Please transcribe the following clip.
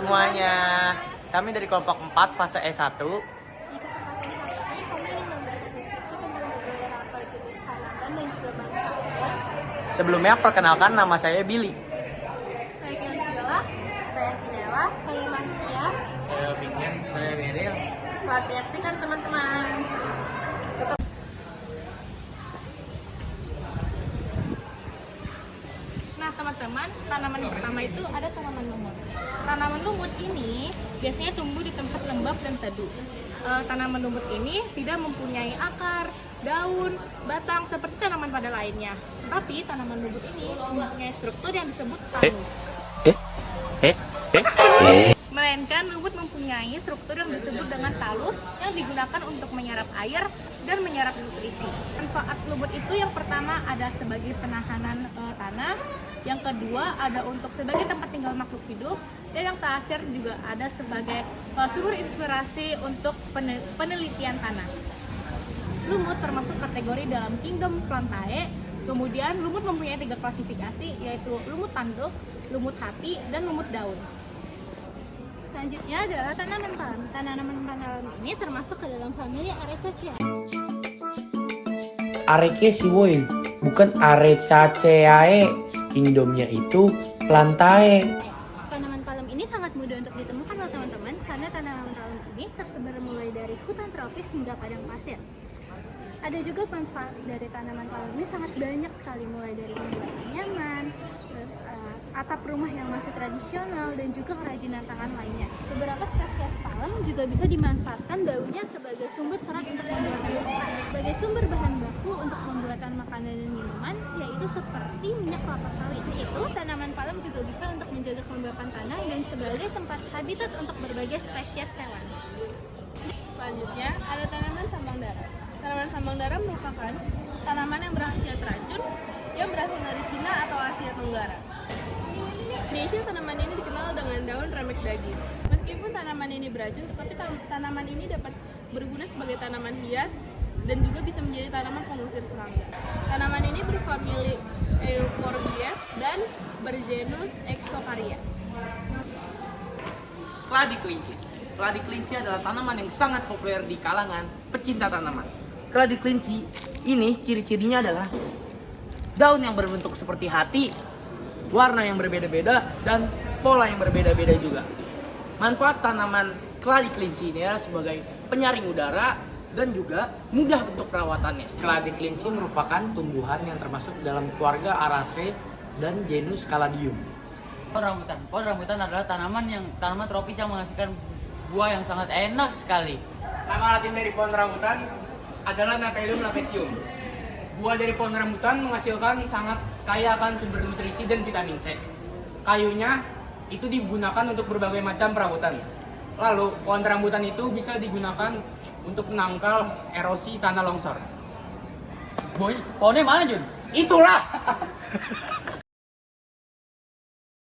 semuanya. Kami dari kelompok 4 fase E1. Di kesempatan kali ini kami ingin memberikan deskripsi tentang beberapa jenis tanaman dan juga manfaatnya. Sebelumnya perkenalkan, nama saya Billy. Saya Gilviola, saya Kinela, saya Marcia. Saya Vivian, saya Beril. Selamat menyaksikan teman-teman. Nah teman-teman, tanaman yang pertama itu ada tanaman lumut. Tanaman lumut ini biasanya tumbuh di tempat lembab dan teduh. Tanaman lumut ini tidak mempunyai akar, daun, batang seperti tanaman pada lainnya. Tapi tanaman lumut ini mempunyai struktur yang disebut tanus. Melainkan lumut mempunyai struktur yang disebut dengan talus yang digunakan untuk menyerap air dan menyerap nutrisi. Manfaat lumut itu yang pertama ada sebagai penahanan tanah, yang kedua ada untuk sebagai tempat tinggal makhluk hidup, dan yang terakhir juga ada sebagai sumber inspirasi untuk penelitian tanah. Lumut termasuk kategori dalam kingdom Plantae. Kemudian lumut mempunyai 3 klasifikasi, yaitu lumut tanduk, lumut hati, dan lumut daun. Selanjutnya adalah tanaman palem. Tanaman palem ini termasuk ke dalam famili Arecaceae. Areke sih woi, bukan Arecaceae. Kingdomnya itu Plantae. Tanaman palem ini sangat mudah untuk ditemukan oleh teman-teman karena tanaman palem ini tersebar mulai dari hutan tropis hingga padang pasir. Ada juga manfaat dari tanaman palem ini sangat banyak sekali, mulai dari membuat nyaman, terus atap rumah yang masih tradisional, dan juga kerajinan tangan lainnya. Beberapa spesies palem juga bisa dimanfaatkan daunnya sebagai sumber serat untuk pembuatan kertas, sebagai sumber bahan baku untuk pembuatan makanan dan minuman, yaitu seperti minyak kelapa sawit. Itu tanaman palem juga bisa untuk menjaga kelembapan tanah dan sebagai tempat habitat untuk berbagai spesies hewan. Selanjutnya ada tanaman sambang dara. Tanaman sambang dara merupakan tanaman yang berkhasiat racun yang berasal dari Cina atau Asia Tenggara. Di Indonesia tanaman ini dikenal dengan daun remek daging. Meskipun tanaman ini beracun, tetapi tanaman ini dapat berguna sebagai tanaman hias dan juga bisa menjadi tanaman pengusir serangga. Tanaman ini berfamili Euphorbia dan bergenus Exocaria. Keladi kelinci. Keladi kelinci adalah tanaman yang sangat populer di kalangan pecinta tanaman. Keladi kelinci ini ciri-cirinya adalah daun yang berbentuk seperti hati, warna yang berbeda-beda, dan pola yang berbeda-beda juga. Manfaat tanaman keladi kelinci ini adalah sebagai penyaring udara dan juga mudah untuk perawatannya. Keladi kelinci merupakan tumbuhan yang termasuk dalam keluarga Araceae dan genus Caladium. Pohon rambutan. Pohon rambutan adalah tanaman tropis yang menghasilkan buah yang sangat enak sekali. Nama latin dari pohon rambutan adalah Napelium lapesium. Buah dari pohon rambutan menghasilkan sangat kaya akan sumber nutrisi dan vitamin C. Kayunya itu digunakan untuk berbagai macam perabotan. Lalu, pohon rambutan itu bisa digunakan untuk menangkal erosi tanah longsor. Boy, pohonnya mana Jun? Itulah!